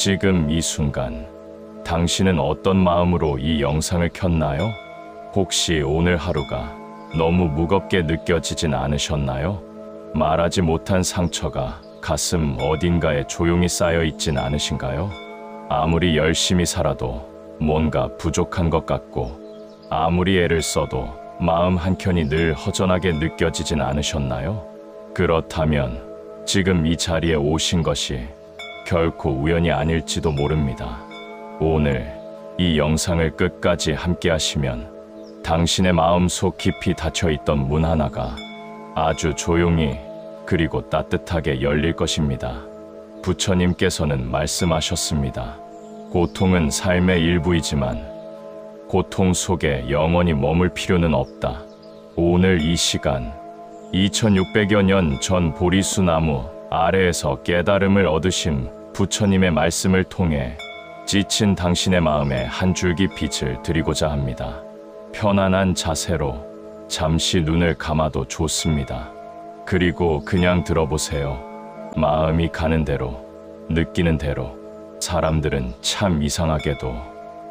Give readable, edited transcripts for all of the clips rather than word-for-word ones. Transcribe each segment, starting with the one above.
지금 이 순간 당신은 어떤 마음으로 이 영상을 켰나요? 혹시 오늘 하루가 너무 무겁게 느껴지진 않으셨나요? 말하지 못한 상처가 가슴 어딘가에 조용히 쌓여 있진 않으신가요? 아무리 열심히 살아도 뭔가 부족한 것 같고, 아무리 애를 써도 마음 한켠이 늘 허전하게 느껴지진 않으셨나요? 그렇다면 지금 이 자리에 오신 것이 결코 우연이 아닐지도 모릅니다. 오늘 이 영상을 끝까지 함께 하시면 당신의 마음속 깊이 닫혀있던 문 하나가 아주 조용히 그리고 따뜻하게 열릴 것입니다. 부처님께서는 말씀하셨습니다. 고통은 삶의 일부이지만 고통 속에 영원히 머물 필요는 없다. 오늘 이 시간 2600여 년 전 보리수 나무 아래에서 깨달음을 얻으신 부처님의 말씀을 통해 지친 당신의 마음에 한 줄기 빛을 드리고자 합니다. 편안한 자세로 잠시 눈을 감아도 좋습니다. 그리고 그냥 들어보세요. 마음이 가는 대로, 느끼는 대로. 사람들은 참 이상하게도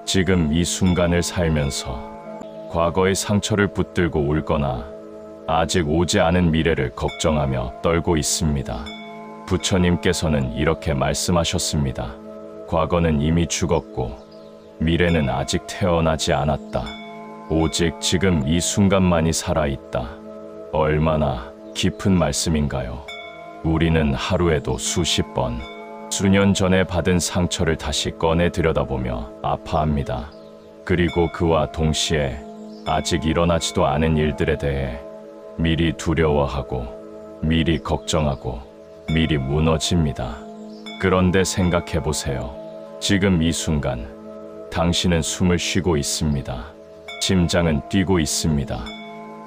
지금 이 순간을 살면서 과거의 상처를 붙들고 울거나 아직 오지 않은 미래를 걱정하며 떨고 있습니다. 부처님께서는 이렇게 말씀하셨습니다. 과거는 이미 죽었고 미래는 아직 태어나지 않았다. 오직 지금 이 순간만이 살아있다. 얼마나 깊은 말씀인가요? 우리는 하루에도 수십 번, 수년 전에 받은 상처를 다시 꺼내 들여다보며 아파합니다. 그리고 그와 동시에 아직 일어나지도 않은 일들에 대해 미리 두려워하고, 미리 걱정하고, 미리 무너집니다. 그런데 생각해보세요. 지금 이 순간 당신은 숨을 쉬고 있습니다. 심장은 뛰고 있습니다.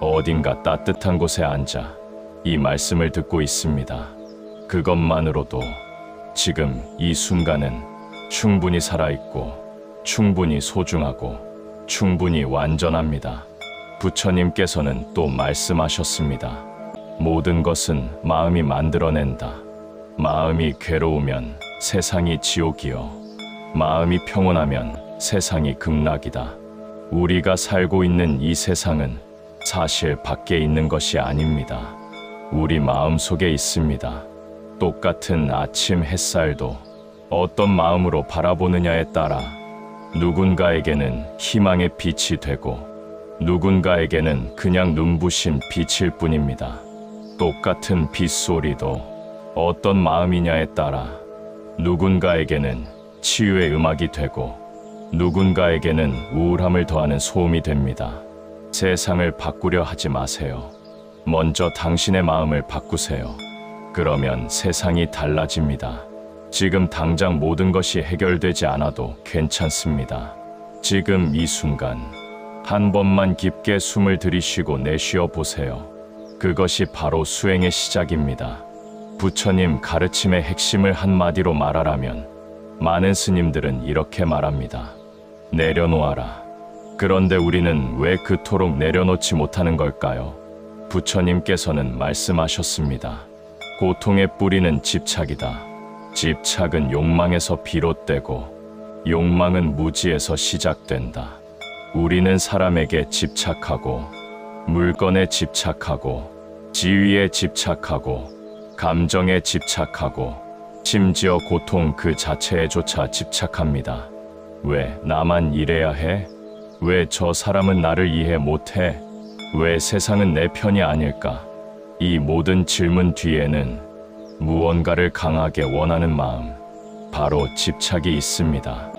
어딘가 따뜻한 곳에 앉아 이 말씀을 듣고 있습니다. 그것만으로도 지금 이 순간은 충분히 살아있고, 충분히 소중하고, 충분히 완전합니다. 부처님께서는 또 말씀하셨습니다. 모든 것은 마음이 만들어낸다. 마음이 괴로우면 세상이 지옥이요, 마음이 평온하면 세상이 극락이다. 우리가 살고 있는 이 세상은 사실 밖에 있는 것이 아닙니다. 우리 마음속에 있습니다. 똑같은 아침 햇살도 어떤 마음으로 바라보느냐에 따라 누군가에게는 희망의 빛이 되고, 누군가에게는 그냥 눈부신 빛일 뿐입니다. 똑같은 빗소리도 어떤 마음이냐에 따라 누군가에게는 치유의 음악이 되고, 누군가에게는 우울함을 더하는 소음이 됩니다. 세상을 바꾸려 하지 마세요. 먼저 당신의 마음을 바꾸세요. 그러면 세상이 달라집니다. 지금 당장 모든 것이 해결되지 않아도 괜찮습니다. 지금 이 순간 한 번만 깊게 숨을 들이쉬고 내쉬어 보세요. 그것이 바로 수행의 시작입니다. 부처님 가르침의 핵심을 한마디로 말하라면 많은 스님들은 이렇게 말합니다. 내려놓아라. 그런데 우리는 왜 그토록 내려놓지 못하는 걸까요? 부처님께서는 말씀하셨습니다. 고통의 뿌리는 집착이다. 집착은 욕망에서 비롯되고, 욕망은 무지에서 시작된다. 우리는 사람에게 집착하고, 물건에 집착하고, 지위에 집착하고, 감정에 집착하고, 심지어 고통 그 자체에조차 집착합니다. 왜 나만 이래야 해? 왜 저 사람은 나를 이해 못해? 왜 세상은 내 편이 아닐까? 이 모든 질문 뒤에는 무언가를 강하게 원하는 마음, 바로 집착이 있습니다.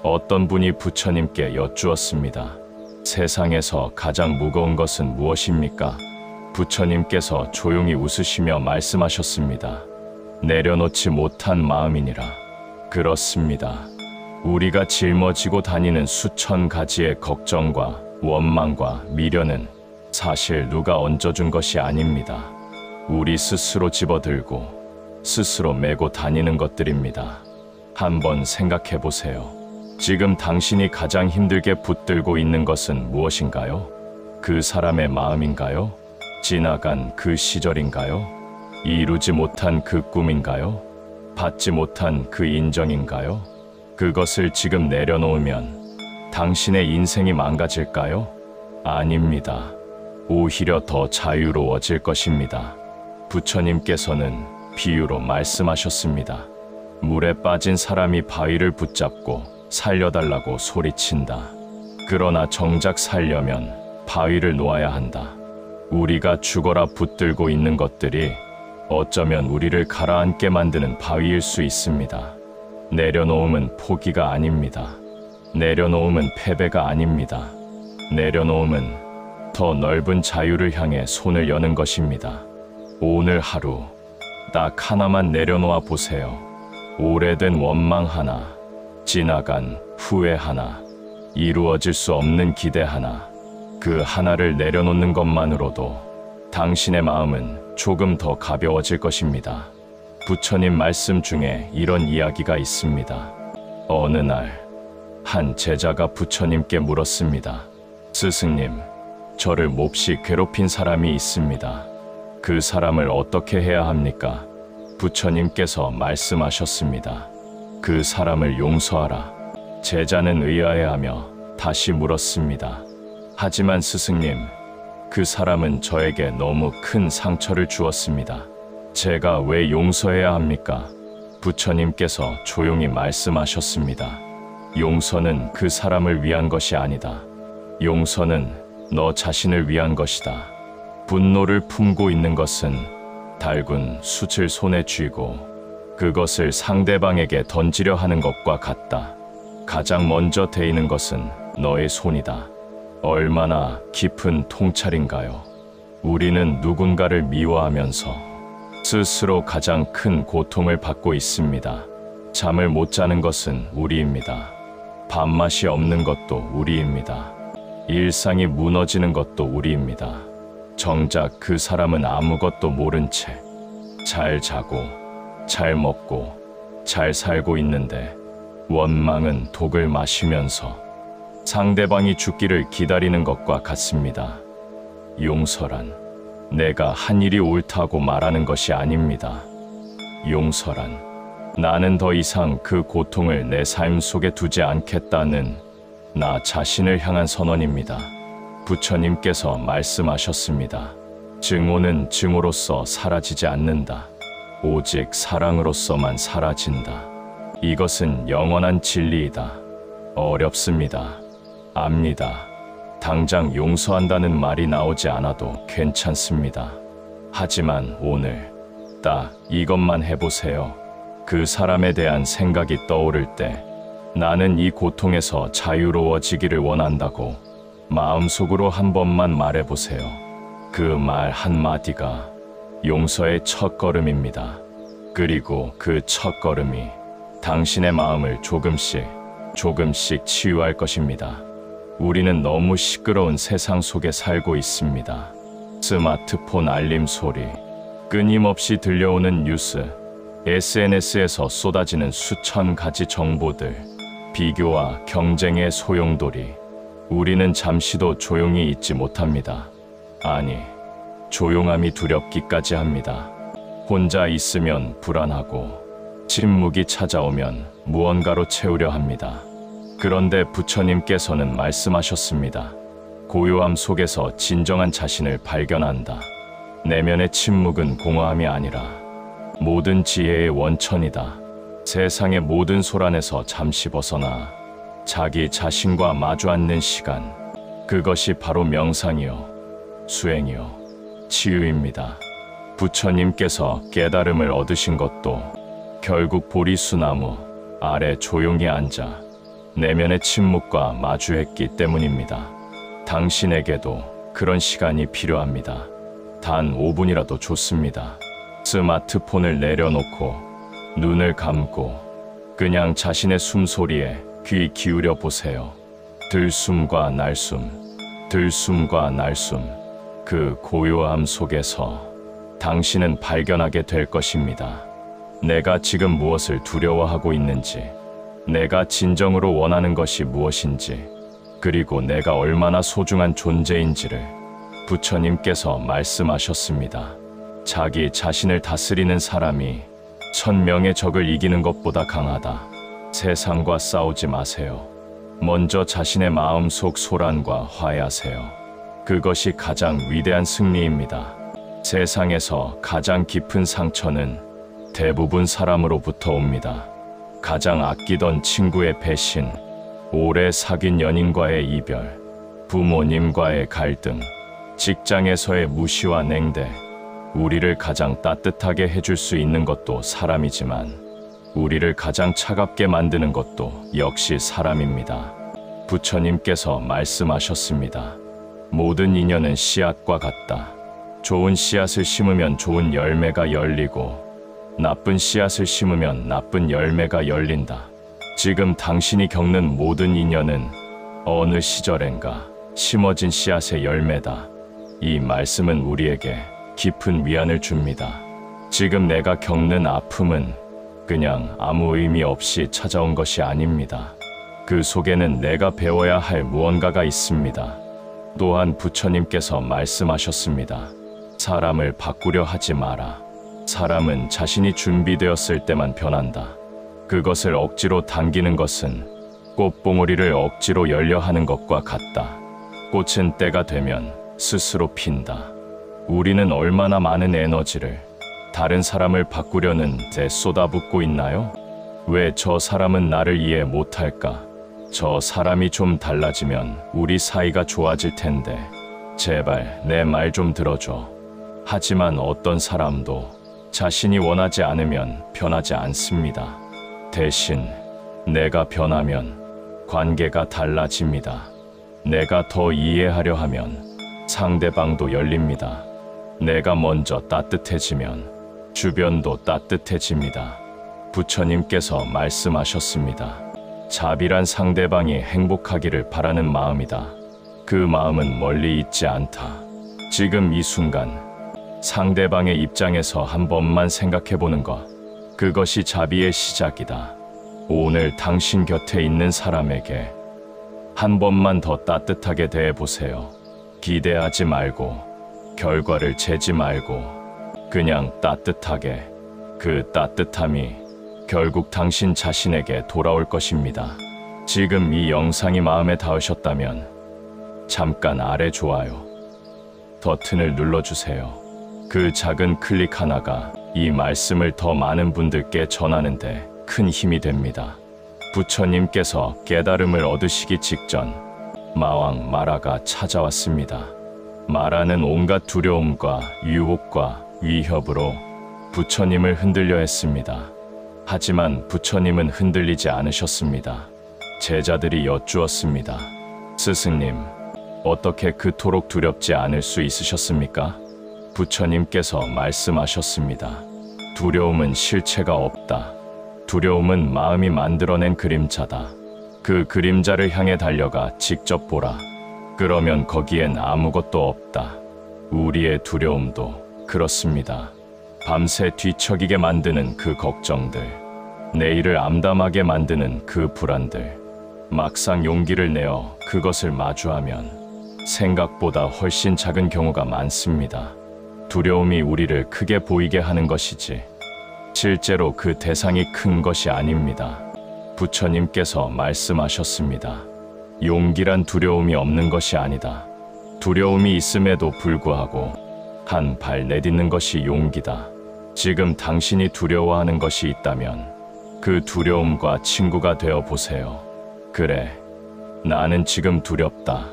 어떤 분이 부처님께 여쭈었습니다. 세상에서 가장 무거운 것은 무엇입니까? 부처님께서 조용히 웃으시며 말씀하셨습니다. 내려놓지 못한 마음이니라. 그렇습니다. 우리가 짊어지고 다니는 수천 가지의 걱정과 원망과 미련은 사실 누가 얹어준 것이 아닙니다. 우리 스스로 집어들고 스스로 메고 다니는 것들입니다. 한번 생각해 보세요. 지금 당신이 가장 힘들게 붙들고 있는 것은 무엇인가요? 그 사람의 마음인가요? 지나간 그 시절인가요? 이루지 못한 그 꿈인가요? 받지 못한 그 인정인가요? 그것을 지금 내려놓으면 당신의 인생이 망가질까요? 아닙니다. 오히려 더 자유로워질 것입니다. 부처님께서는 비유로 말씀하셨습니다. 물에 빠진 사람이 바위를 붙잡고 살려달라고 소리친다. 그러나 정작 살려면 바위를 놓아야 한다. 우리가 죽어라 붙들고 있는 것들이 어쩌면 우리를 가라앉게 만드는 바위일 수 있습니다. 내려놓음은 포기가 아닙니다. 내려놓음은 패배가 아닙니다. 내려놓음은 더 넓은 자유를 향해 손을 여는 것입니다. 오늘 하루 딱 하나만 내려놓아 보세요. 오래된 원망 하나, 지나간 후회 하나, 이루어질 수 없는 기대 하나, 그 하나를 내려놓는 것만으로도 당신의 마음은 조금 더 가벼워질 것입니다. 부처님 말씀 중에 이런 이야기가 있습니다. 어느 날 한 제자가 부처님께 물었습니다. 스승님, 저를 몹시 괴롭힌 사람이 있습니다. 그 사람을 어떻게 해야 합니까? 부처님께서 말씀하셨습니다. 그 사람을 용서하라. 제자는 의아해하며 다시 물었습니다. 하지만 스승님, 그 사람은 저에게 너무 큰 상처를 주었습니다. 제가 왜 용서해야 합니까? 부처님께서 조용히 말씀하셨습니다. 용서는 그 사람을 위한 것이 아니다. 용서는 너 자신을 위한 것이다. 분노를 품고 있는 것은 달군 숯을 손에 쥐고 그것을 상대방에게 던지려 하는 것과 같다. 가장 먼저 데이는 것은 너의 손이다. 얼마나 깊은 통찰인가요? 우리는 누군가를 미워하면서 스스로 가장 큰 고통을 받고 있습니다. 잠을 못 자는 것은 우리입니다. 밥맛이 없는 것도 우리입니다. 일상이 무너지는 것도 우리입니다. 정작 그 사람은 아무것도 모른 채 잘 자고 잘 먹고 잘 살고 있는데 원망은 독을 마시면서 상대방이 죽기를 기다리는 것과 같습니다. 용서란 내가 한 일이 옳다고 말하는 것이 아닙니다. 용서란 나는 더 이상 그 고통을 내 삶 속에 두지 않겠다는 나 자신을 향한 선언입니다. 부처님께서 말씀하셨습니다. 증오는 증오로서 사라지지 않는다. 오직 사랑으로서만 사라진다. 이것은 영원한 진리이다. 어렵습니다. 압니다. 당장 용서한다는 말이 나오지 않아도 괜찮습니다. 하지만 오늘 딱 이것만 해보세요. 그 사람에 대한 생각이 떠오를 때 나는 이 고통에서 자유로워지기를 원한다고 마음속으로 한 번만 말해보세요. 그 말 한마디가 용서의 첫걸음입니다. 그리고 그 첫걸음이 당신의 마음을 조금씩 치유할 것입니다. 우리는 너무 시끄러운 세상 속에 살고 있습니다. 스마트폰 알림 소리, 끊임없이 들려오는 뉴스, SNS에서 쏟아지는 수천 가지 정보들, 비교와 경쟁의 소용돌이. 우리는 잠시도 조용히 있지 못합니다. 아니, 조용함이 두렵기까지 합니다. 혼자 있으면 불안하고 침묵이 찾아오면 무언가로 채우려 합니다. 그런데 부처님께서는 말씀하셨습니다. 고요함 속에서 진정한 자신을 발견한다. 내면의 침묵은 공허함이 아니라 모든 지혜의 원천이다. 세상의 모든 소란에서 잠시 벗어나 자기 자신과 마주 앉는 시간, 그것이 바로 명상이요, 수행이요, 치유입니다. 부처님께서 깨달음을 얻으신 것도 결국 보리수나무 아래 조용히 앉아 내면의 침묵과 마주했기 때문입니다. 당신에게도 그런 시간이 필요합니다. 단 5분이라도 좋습니다. 스마트폰을 내려놓고 눈을 감고 그냥 자신의 숨소리에 귀 기울여 보세요. 들숨과 날숨, 들숨과 날숨. 그 고요함 속에서 당신은 발견하게 될 것입니다. 내가 지금 무엇을 두려워하고 있는지, 내가 진정으로 원하는 것이 무엇인지, 그리고 내가 얼마나 소중한 존재인지를 부처님께서 말씀하셨습니다. 자기 자신을 다스리는 사람이 1000명의 적을 이기는 것보다 강하다. 세상과 싸우지 마세요. 먼저 자신의 마음속 소란과 화해하세요. 그것이 가장 위대한 승리입니다. 세상에서 가장 깊은 상처는 대부분 사람으로부터 옵니다. 가장 아끼던 친구의 배신, 오래 사귄 연인과의 이별, 부모님과의 갈등, 직장에서의 무시와 냉대. 우리를 가장 따뜻하게 해줄 수 있는 것도 사람이지만 우리를 가장 차갑게 만드는 것도 역시 사람입니다. 부처님께서 말씀하셨습니다. 모든 인연은 씨앗과 같다. 좋은 씨앗을 심으면 좋은 열매가 열리고 나쁜 씨앗을 심으면 나쁜 열매가 열린다. 지금 당신이 겪는 모든 인연은 어느 시절엔가 심어진 씨앗의 열매다. 이 말씀은 우리에게 깊은 위안을 줍니다. 지금 내가 겪는 아픔은 그냥 아무 의미 없이 찾아온 것이 아닙니다. 그 속에는 내가 배워야 할 무언가가 있습니다. 또한 부처님께서 말씀하셨습니다. 사람을 바꾸려 하지 마라. 사람은 자신이 준비되었을 때만 변한다. 그것을 억지로 당기는 것은 꽃봉오리를 억지로 열려 하는 것과 같다. 꽃은 때가 되면 스스로 핀다. 우리는 얼마나 많은 에너지를 다른 사람을 바꾸려는 데 쏟아붓고 있나요? 왜 저 사람은 나를 이해 못할까? 저 사람이 좀 달라지면 우리 사이가 좋아질 텐데 제발 내 말 좀 들어줘. 하지만 어떤 사람도 자신이 원하지 않으면 변하지 않습니다. 대신 내가 변하면 관계가 달라집니다. 내가 더 이해하려 하면 상대방도 열립니다. 내가 먼저 따뜻해지면 주변도 따뜻해집니다. 부처님께서 말씀하셨습니다. 자비란 상대방이 행복하기를 바라는 마음이다. 그 마음은 멀리 있지 않다. 지금 이 순간 상대방의 입장에서 한 번만 생각해보는 것, 그것이 자비의 시작이다. 오늘 당신 곁에 있는 사람에게 한 번만 더 따뜻하게 대해보세요. 기대하지 말고 결과를 재지 말고 그냥 따뜻하게. 그 따뜻함이 결국 당신 자신에게 돌아올 것입니다. 지금 이 영상이 마음에 닿으셨다면 잠깐 아래 좋아요 버튼을 눌러주세요. 그 작은 클릭 하나가 이 말씀을 더 많은 분들께 전하는데 큰 힘이 됩니다. 부처님께서 깨달음을 얻으시기 직전 마왕 마라가 찾아왔습니다. 마라는 온갖 두려움과 유혹과 위협으로 부처님을 흔들려 했습니다. 하지만 부처님은 흔들리지 않으셨습니다. 제자들이 여쭈었습니다. 스승님, 어떻게 그토록 두렵지 않을 수 있으셨습니까? 부처님께서 말씀하셨습니다. 두려움은 실체가 없다. 두려움은 마음이 만들어낸 그림자다. 그 그림자를 향해 달려가 직접 보라. 그러면 거기엔 아무것도 없다. 우리의 두려움도 그렇습니다. 밤새 뒤척이게 만드는 그 걱정들, 내일을 암담하게 만드는 그 불안들, 막상 용기를 내어 그것을 마주하면 생각보다 훨씬 작은 경우가 많습니다. 두려움이 우리를 크게 보이게 하는 것이지 실제로 그 대상이 큰 것이 아닙니다. 부처님께서 말씀하셨습니다. 용기란 두려움이 없는 것이 아니다. 두려움이 있음에도 불구하고 한 발 내딛는 것이 용기다. 지금 당신이 두려워하는 것이 있다면 그 두려움과 친구가 되어 보세요. 그래, 나는 지금 두렵다.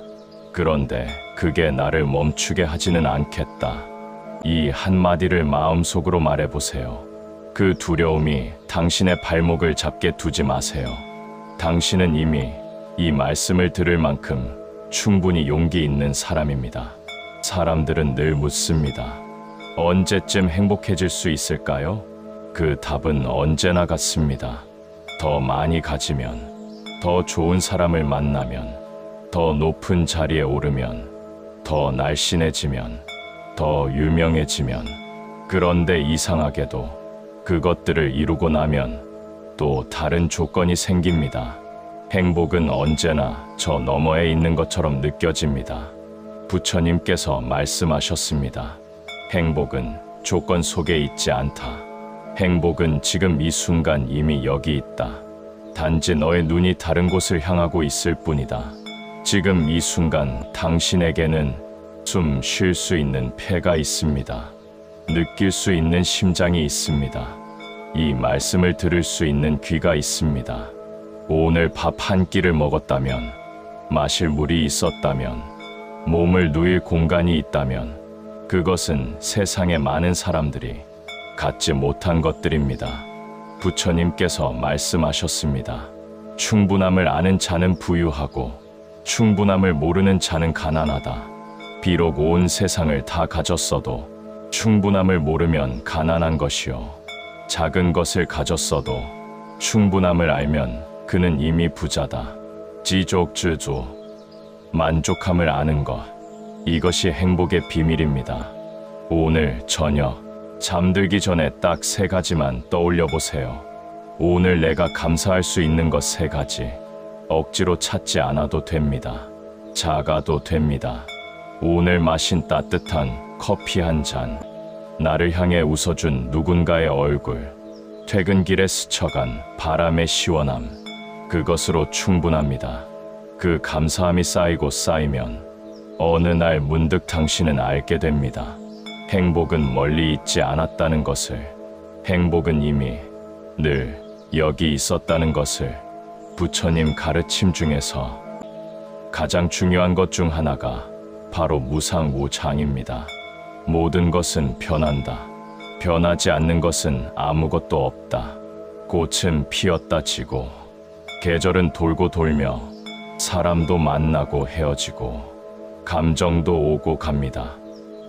그런데 그게 나를 멈추게 하지는 않겠다. 이 한마디를 마음속으로 말해보세요. 그 두려움이 당신의 발목을 잡게 두지 마세요. 당신은 이미 이 말씀을 들을 만큼 충분히 용기 있는 사람입니다. 사람들은 늘 묻습니다. 언제쯤 행복해질 수 있을까요? 그 답은 언제나 같습니다. 더 많이 가지면, 더 좋은 사람을 만나면, 더 높은 자리에 오르면, 더 날씬해지면, 더 유명해지면. 그런데 이상하게도 그것들을 이루고 나면 또 다른 조건이 생깁니다. 행복은 언제나 저 너머에 있는 것처럼 느껴집니다. 부처님께서 말씀하셨습니다. 행복은 조건 속에 있지 않다. 행복은 지금 이 순간 이미 여기 있다. 단지 너의 눈이 다른 곳을 향하고 있을 뿐이다. 지금 이 순간 당신에게는 숨 쉴 수 있는 폐가 있습니다. 느낄 수 있는 심장이 있습니다. 이 말씀을 들을 수 있는 귀가 있습니다. 오늘 밥 한 끼를 먹었다면, 마실 물이 있었다면, 몸을 누일 공간이 있다면 그것은 세상의 많은 사람들이 갖지 못한 것들입니다. 부처님께서 말씀하셨습니다. 충분함을 아는 자는 부유하고 충분함을 모르는 자는 가난하다. 비록 온 세상을 다 가졌어도 충분함을 모르면 가난한 것이요, 작은 것을 가졌어도 충분함을 알면 그는 이미 부자다. 지족주조, 만족함을 아는 것, 이것이 행복의 비밀입니다. 오늘 저녁 잠들기 전에 딱 3가지만 떠올려 보세요. 오늘 내가 감사할 수 있는 것 3가지. 억지로 찾지 않아도 됩니다. 작아도 됩니다. 오늘 마신 따뜻한 커피 한 잔, 나를 향해 웃어준 누군가의 얼굴, 퇴근길에 스쳐간 바람의 시원함, 그것으로 충분합니다. 그 감사함이 쌓이고 쌓이면 어느 날 문득 당신은 알게 됩니다. 행복은 멀리 있지 않았다는 것을, 행복은 이미 늘 여기 있었다는 것을. 부처님 가르침 중에서 가장 중요한 것 중 하나가 바로 무상무장입니다. 모든 것은 변한다. 변하지 않는 것은 아무것도 없다. 꽃은 피었다 지고, 계절은 돌고 돌며, 사람도 만나고 헤어지고, 감정도 오고 갑니다.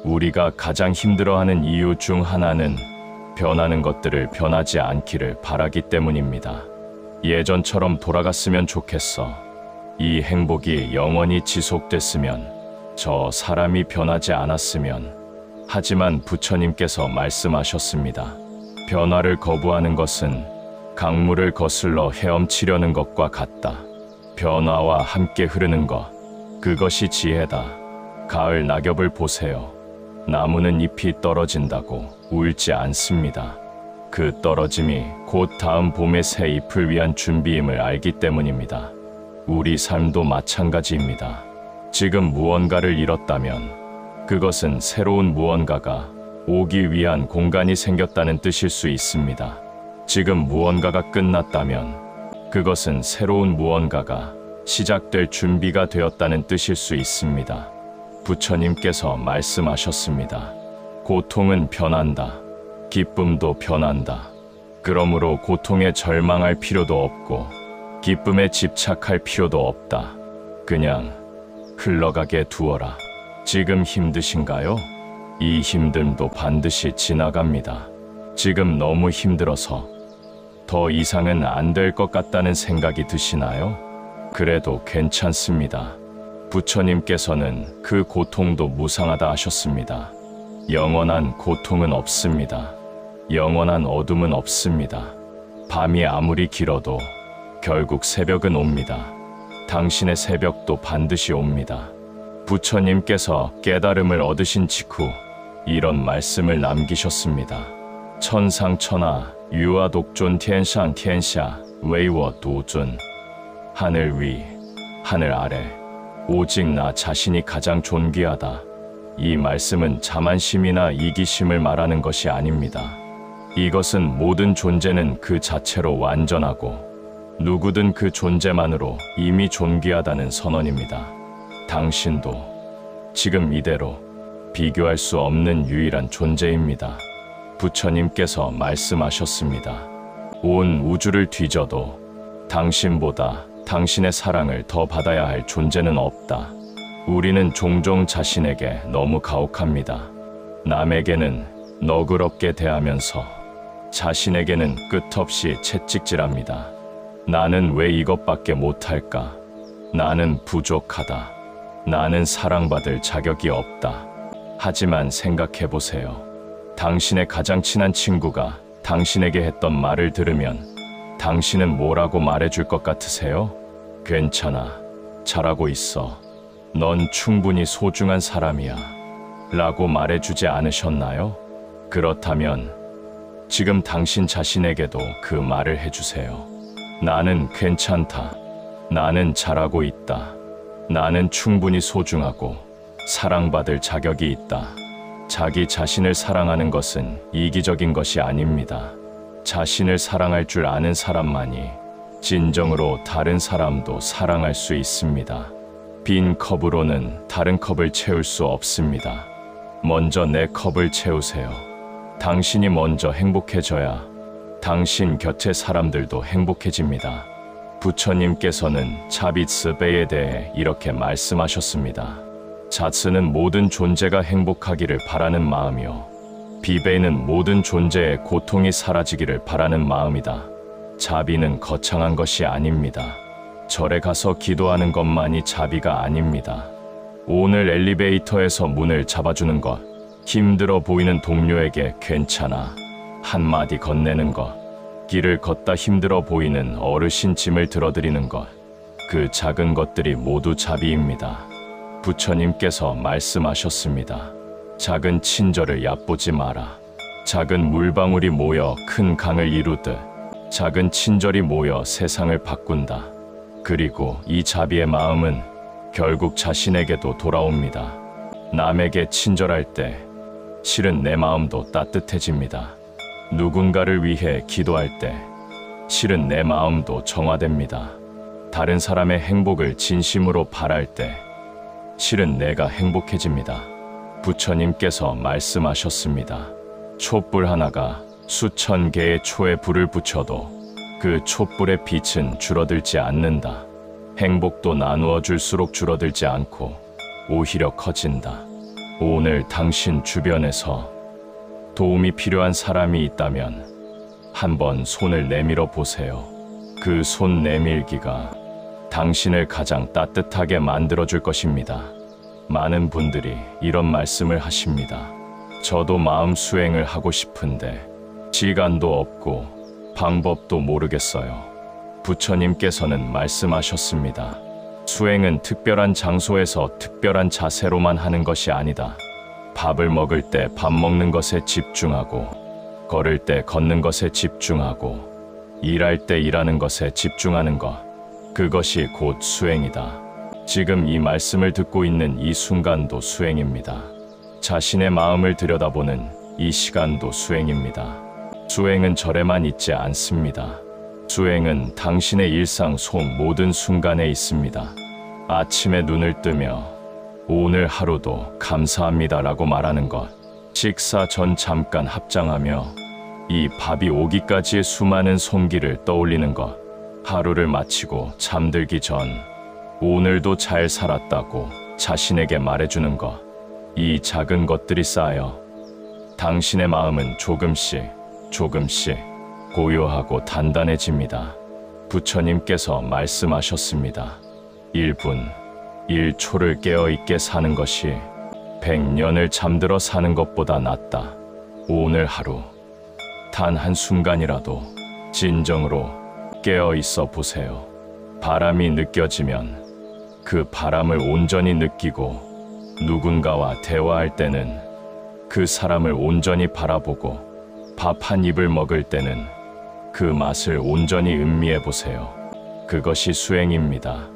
우리가 가장 힘들어하는 이유 중 하나는 변하는 것들을 변하지 않기를 바라기 때문입니다. 예전처럼 돌아갔으면 좋겠어. 이 행복이 영원히 지속됐으면, 저 사람이 변하지 않았으면. 하지만 부처님께서 말씀하셨습니다. 변화를 거부하는 것은 강물을 거슬러 헤엄치려는 것과 같다. 변화와 함께 흐르는 것, 그것이 지혜다. 가을 낙엽을 보세요. 나무는 잎이 떨어진다고 울지 않습니다. 그 떨어짐이 곧 다음 봄의 새 잎을 위한 준비임을 알기 때문입니다. 우리 삶도 마찬가지입니다. 지금 무언가를 잃었다면 그것은 새로운 무언가가 오기 위한 공간이 생겼다는 뜻일 수 있습니다. 지금 무언가가 끝났다면 그것은 새로운 무언가가 시작될 준비가 되었다는 뜻일 수 있습니다. 부처님께서 말씀하셨습니다. 고통은 변한다. 기쁨도 변한다. 그러므로 고통에 절망할 필요도 없고 기쁨에 집착할 필요도 없다. 그냥 흘러가게 두어라. 지금 힘드신가요? 이 힘듦도 반드시 지나갑니다. 지금 너무 힘들어서 더 이상은 안 될 것 같다는 생각이 드시나요? 그래도 괜찮습니다. 부처님께서는 그 고통도 무상하다 하셨습니다. 영원한 고통은 없습니다. 영원한 어둠은 없습니다. 밤이 아무리 길어도 결국 새벽은 옵니다. 당신의 새벽도 반드시 옵니다. 부처님께서 깨달음을 얻으신 직후 이런 말씀을 남기셨습니다. 천상천하 유아 독존 텐상 텐샤 웨이워 도존. 하늘 위 하늘 아래 오직 나 자신이 가장 존귀하다. 이 말씀은 자만심이나 이기심을 말하는 것이 아닙니다. 이것은 모든 존재는 그 자체로 완전하고 누구든 그 존재만으로 이미 존귀하다는 선언입니다. 당신도 지금 이대로 비교할 수 없는 유일한 존재입니다. 부처님께서 말씀하셨습니다. 온 우주를 뒤져도 당신보다 당신의 사랑을 더 받아야 할 존재는 없다. 우리는 종종 자신에게 너무 가혹합니다. 남에게는 너그럽게 대하면서 자신에게는 끝없이 채찍질합니다. 나는 왜 이것밖에 못할까? 나는 부족하다. 나는 사랑받을 자격이 없다. 하지만 생각해보세요. 당신의 가장 친한 친구가 당신에게 했던 말을 들으면 당신은 뭐라고 말해줄 것 같으세요? 괜찮아. 잘하고 있어. 넌 충분히 소중한 사람이야. 라고 말해주지 않으셨나요? 그렇다면 지금 당신 자신에게도 그 말을 해주세요. 나는 괜찮다. 나는 잘하고 있다. 나는 충분히 소중하고 사랑받을 자격이 있다. 자기 자신을 사랑하는 것은 이기적인 것이 아닙니다. 자신을 사랑할 줄 아는 사람만이 진정으로 다른 사람도 사랑할 수 있습니다. 빈 컵으로는 다른 컵을 채울 수 없습니다. 먼저 내 컵을 채우세요. 당신이 먼저 행복해져야 당신 곁의 사람들도 행복해집니다. 부처님께서는 자비스베에 대해 이렇게 말씀하셨습니다. 자스는 모든 존재가 행복하기를 바라는 마음이요, 비베는 모든 존재의 고통이 사라지기를 바라는 마음이다. 자비는 거창한 것이 아닙니다. 절에 가서 기도하는 것만이 자비가 아닙니다. 오늘 엘리베이터에서 문을 잡아주는 것, 힘들어 보이는 동료에게 괜찮아 한마디 건네는 것, 길을 걷다 힘들어 보이는 어르신 짐을 들어드리는 것, 그 작은 것들이 모두 자비입니다. 부처님께서 말씀하셨습니다. 작은 친절을 얕보지 마라. 작은 물방울이 모여 큰 강을 이루듯 작은 친절이 모여 세상을 바꾼다. 그리고 이 자비의 마음은 결국 자신에게도 돌아옵니다. 남에게 친절할 때 실은 내 마음도 따뜻해집니다. 누군가를 위해 기도할 때 실은 내 마음도 정화됩니다. 다른 사람의 행복을 진심으로 바랄 때 실은 내가 행복해집니다. 부처님께서 말씀하셨습니다. 촛불 하나가 수천 개의 초에 불을 붙여도 그 촛불의 빛은 줄어들지 않는다. 행복도 나누어 줄수록 줄어들지 않고 오히려 커진다. 오늘 당신 주변에서 도움이 필요한 사람이 있다면 한번 손을 내밀어 보세요. 그 손 내밀기가 당신을 가장 따뜻하게 만들어줄 것입니다. 많은 분들이 이런 말씀을 하십니다. 저도 마음 수행을 하고 싶은데 시간도 없고 방법도 모르겠어요. 부처님께서는 말씀하셨습니다. 수행은 특별한 장소에서 특별한 자세로만 하는 것이 아니다. 밥을 먹을 때 밥 먹는 것에 집중하고, 걸을 때 걷는 것에 집중하고, 일할 때 일하는 것에 집중하는 것, 그것이 곧 수행이다. 지금 이 말씀을 듣고 있는 이 순간도 수행입니다. 자신의 마음을 들여다보는 이 시간도 수행입니다. 수행은 절에만 있지 않습니다. 수행은 당신의 일상 속 모든 순간에 있습니다. 아침에 눈을 뜨며 오늘 하루도 감사합니다라고 말하는 것, 식사 전 잠깐 합장하며 이 밥이 오기까지의 수많은 손길을 떠올리는 것, 하루를 마치고 잠들기 전 오늘도 잘 살았다고 자신에게 말해주는 것, 이 작은 것들이 쌓여 당신의 마음은 조금씩 고요하고 단단해집니다. 부처님께서 말씀하셨습니다. 1분, 1초를 깨어있게 사는 것이 100년을 잠들어 사는 것보다 낫다. 오늘 하루, 단 한순간이라도 진정으로 깨어있어 보세요. 바람이 느껴지면 그 바람을 온전히 느끼고, 누군가와 대화할 때는 그 사람을 온전히 바라보고, 밥 한 입을 먹을 때는 그 맛을 온전히 음미해 보세요. 그것이 수행입니다.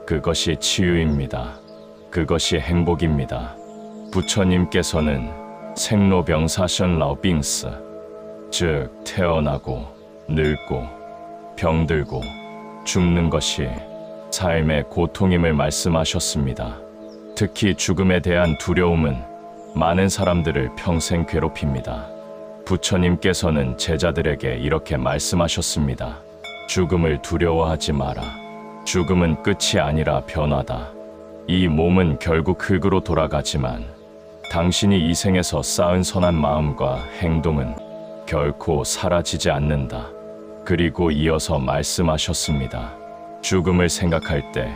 그것이 치유입니다. 그것이 행복입니다. 부처님께서는 생로병사선라오빙스, 즉 태어나고 늙고 병들고 죽는 것이 삶의 고통임을 말씀하셨습니다. 특히 죽음에 대한 두려움은 많은 사람들을 평생 괴롭힙니다. 부처님께서는 제자들에게 이렇게 말씀하셨습니다. 죽음을 두려워하지 마라. 죽음은 끝이 아니라 변화다. 이 몸은 결국 흙으로 돌아가지만 당신이 이 생에서 쌓은 선한 마음과 행동은 결코 사라지지 않는다. 그리고 이어서 말씀하셨습니다. 죽음을 생각할 때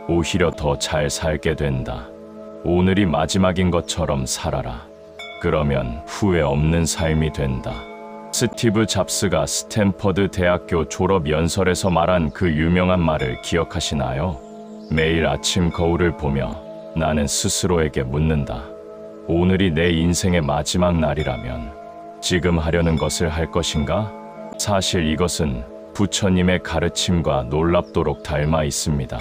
오히려 더 잘 살게 된다. 오늘이 마지막인 것처럼 살아라. 그러면 후회 없는 삶이 된다. 스티브 잡스가 스탠퍼드 대학교 졸업 연설에서 말한 그 유명한 말을 기억하시나요? 매일 아침 거울을 보며 나는 스스로에게 묻는다. 오늘이 내 인생의 마지막 날이라면 지금 하려는 것을 할 것인가? 사실 이것은 부처님의 가르침과 놀랍도록 닮아 있습니다.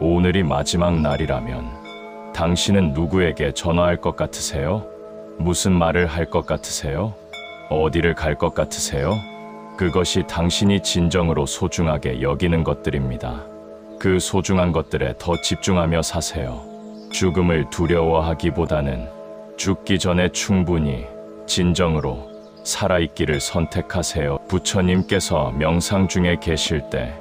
오늘이 마지막 날이라면 당신은 누구에게 전화할 것 같으세요? 무슨 말을 할 것 같으세요? 어디를 갈 것 같으세요? 그것이 당신이 진정으로 소중하게 여기는 것들입니다. 그 소중한 것들에 더 집중하며 사세요. 죽음을 두려워하기보다는 죽기 전에 충분히 진정으로 살아있기를 선택하세요. 부처님께서 명상 중에 계실 때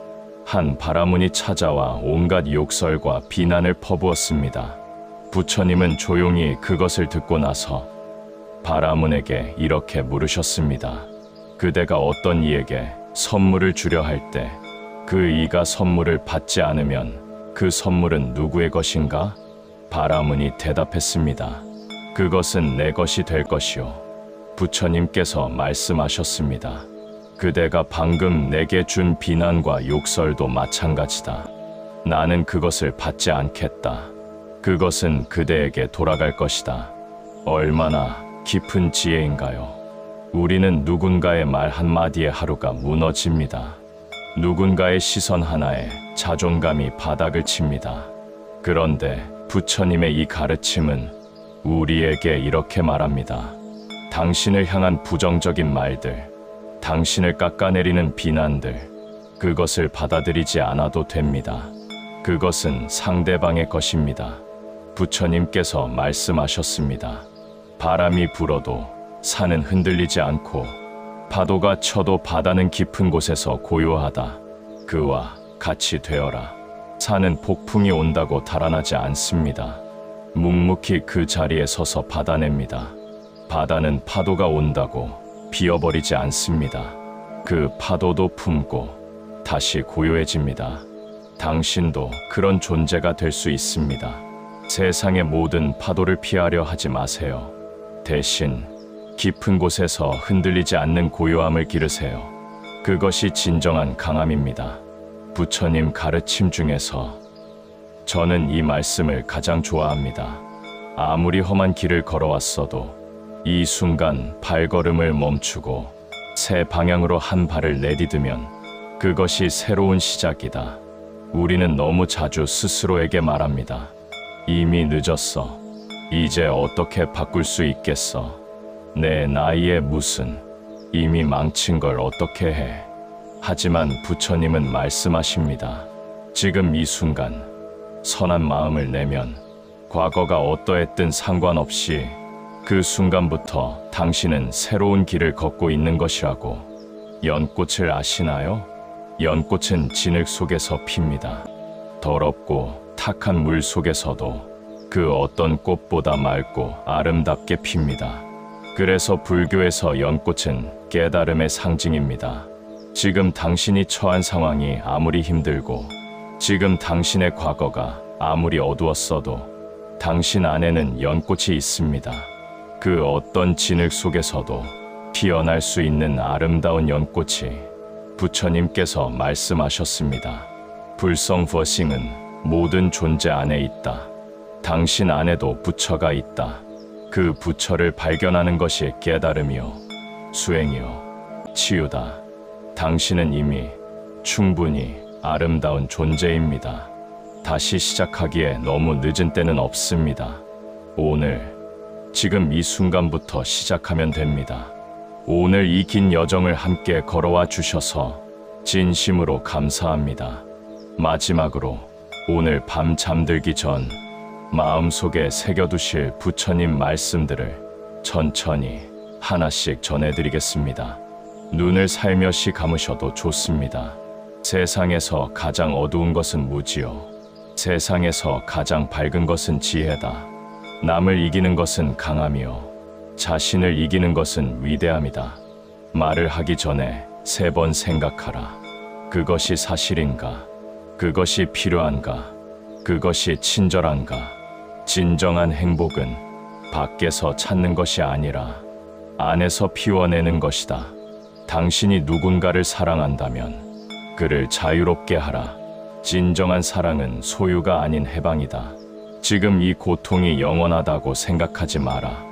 한 바라문이 찾아와 온갖 욕설과 비난을 퍼부었습니다. 부처님은 조용히 그것을 듣고 나서 바라문에게 이렇게 물으셨습니다. 그대가 어떤 이에게 선물을 주려 할 때 그 이가 선물을 받지 않으면 그 선물은 누구의 것인가? 바라문이 대답했습니다. 그것은 내 것이 될 것이요. 부처님께서 말씀하셨습니다. 그대가 방금 내게 준 비난과 욕설도 마찬가지다. 나는 그것을 받지 않겠다. 그것은 그대에게 돌아갈 것이다. 얼마나 깊은 지혜인가요? 우리는 누군가의 말 한마디에 하루가 무너집니다. 누군가의 시선 하나에 자존감이 바닥을 칩니다. 그런데 부처님의 이 가르침은 우리에게 이렇게 말합니다. 당신을 향한 부정적인 말들, 당신을 깎아내리는 비난들, 그것을 받아들이지 않아도 됩니다. 그것은 상대방의 것입니다. 부처님께서 말씀하셨습니다. 바람이 불어도 산은 흔들리지 않고 파도가 쳐도 바다는 깊은 곳에서 고요하다. 그와 같이 되어라. 산은 폭풍이 온다고 달아나지 않습니다. 묵묵히 그 자리에 서서 받아냅니다. 바다는 파도가 온다고 비어버리지 않습니다. 그 파도도 품고 다시 고요해집니다. 당신도 그런 존재가 될 수 있습니다. 세상의 모든 파도를 피하려 하지 마세요. 대신 깊은 곳에서 흔들리지 않는 고요함을 기르세요. 그것이 진정한 강함입니다. 부처님 가르침 중에서 저는 이 말씀을 가장 좋아합니다. 아무리 험한 길을 걸어왔어도 이 순간 발걸음을 멈추고 새 방향으로 한 발을 내디디면 그것이 새로운 시작이다. 우리는 너무 자주 스스로에게 말합니다. 이미 늦었어. 이제 어떻게 바꿀 수 있겠어. 내 나이에 무슨, 이미 망친 걸 어떻게 해. 하지만 부처님은 말씀하십니다. 지금 이 순간 선한 마음을 내면 과거가 어떠했든 상관없이 그 순간부터 당신은 새로운 길을 걷고 있는 것이라고. 연꽃을 아시나요? 연꽃은 진흙 속에서 핍니다. 더럽고 탁한 물 속에서도 그 어떤 꽃보다 맑고 아름답게 핍니다. 그래서 불교에서 연꽃은 깨달음의 상징입니다. 지금 당신이 처한 상황이 아무리 힘들고 지금 당신의 과거가 아무리 어두웠어도 당신 안에는 연꽃이 있습니다. 그 어떤 진흙 속에서도 피어날 수 있는 아름다운 연꽃이 부처님께서 말씀하셨습니다. 불성퍼싱은 모든 존재 안에 있다. 당신 안에도 부처가 있다. 그 부처를 발견하는 것이 깨달음이요, 수행이요, 치유다. 당신은 이미 충분히 아름다운 존재입니다. 다시 시작하기에 너무 늦은 때는 없습니다. 오늘, 지금 이 순간부터 시작하면 됩니다. 오늘 이 긴 여정을 함께 걸어와 주셔서 진심으로 감사합니다. 마지막으로 오늘 밤 잠들기 전 마음속에 새겨두실 부처님 말씀들을 천천히 하나씩 전해드리겠습니다. 눈을 살며시 감으셔도 좋습니다. 세상에서 가장 어두운 것은 무지요. 세상에서 가장 밝은 것은 지혜다. 남을 이기는 것은 강함이요. 자신을 이기는 것은 위대함이다. 말을 하기 전에 3번 생각하라. 그것이 사실인가? 그것이 필요한가? 그것이 친절한가? 진정한 행복은 밖에서 찾는 것이 아니라 안에서 피워내는 것이다. 당신이 누군가를 사랑한다면 그를 자유롭게 하라. 진정한 사랑은 소유가 아닌 해방이다. 지금 이 고통이 영원하다고 생각하지 마라.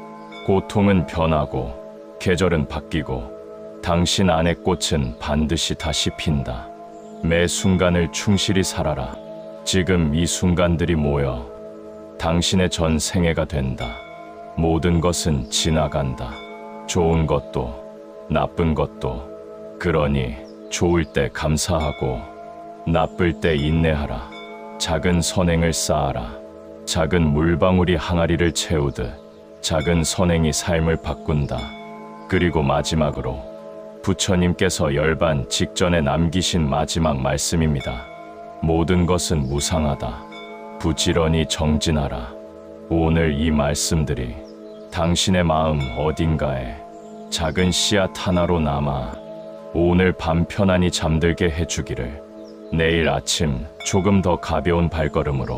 고통은 변하고 계절은 바뀌고 당신 안의 꽃은 반드시 다시 핀다. 매 순간을 충실히 살아라. 지금 이 순간들이 모여 당신의 전 생애가 된다. 모든 것은 지나간다. 좋은 것도 나쁜 것도. 그러니 좋을 때 감사하고 나쁠 때 인내하라. 작은 선행을 쌓아라. 작은 물방울이 항아리를 채우듯 작은 선행이 삶을 바꾼다. 그리고 마지막으로 부처님께서 열반 직전에 남기신 마지막 말씀입니다. 모든 것은 무상하다. 부지런히 정진하라. 오늘 이 말씀들이 당신의 마음 어딘가에 작은 씨앗 하나로 남아 오늘 밤 편안히 잠들게 해주기를. 내일 아침 조금 더 가벼운 발걸음으로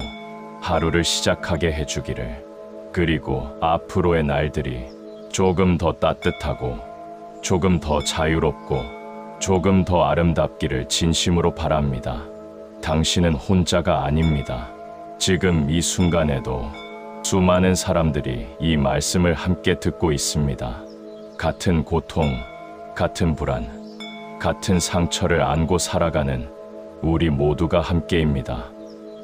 하루를 시작하게 해주기를. 그리고 앞으로의 날들이 조금 더 따뜻하고 조금 더 자유롭고 조금 더 아름답기를 진심으로 바랍니다. 당신은 혼자가 아닙니다. 지금 이 순간에도 수많은 사람들이 이 말씀을 함께 듣고 있습니다. 같은 고통, 같은 불안, 같은 상처를 안고 살아가는 우리 모두가 함께입니다.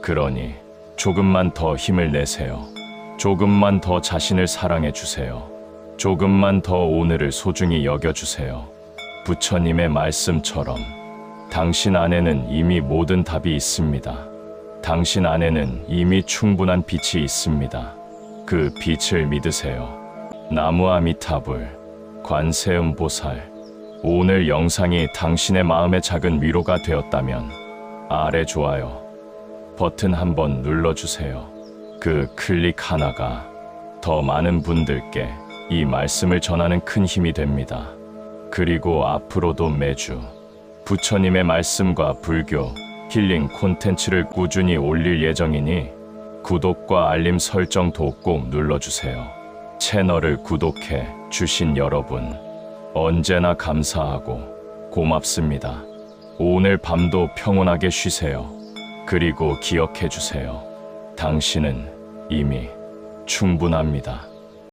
그러니 조금만 더 힘을 내세요. 조금만 더 자신을 사랑해 주세요. 조금만 더 오늘을 소중히 여겨주세요. 부처님의 말씀처럼 당신 안에는 이미 모든 답이 있습니다. 당신 안에는 이미 충분한 빛이 있습니다. 그 빛을 믿으세요. 나무 아미타불, 관세음 보살. 오늘 영상이 당신의 마음에 작은 위로가 되었다면 아래 좋아요 버튼 한번 눌러주세요. 그 클릭 하나가 더 많은 분들께 이 말씀을 전하는 큰 힘이 됩니다. 그리고 앞으로도 매주 부처님의 말씀과 불교, 힐링 콘텐츠를 꾸준히 올릴 예정이니 구독과 알림 설정도 꼭 눌러주세요. 채널을 구독해 주신 여러분 언제나 감사하고 고맙습니다. 오늘 밤도 평온하게 쉬세요. 그리고 기억해 주세요. 당신은 이미 충분합니다.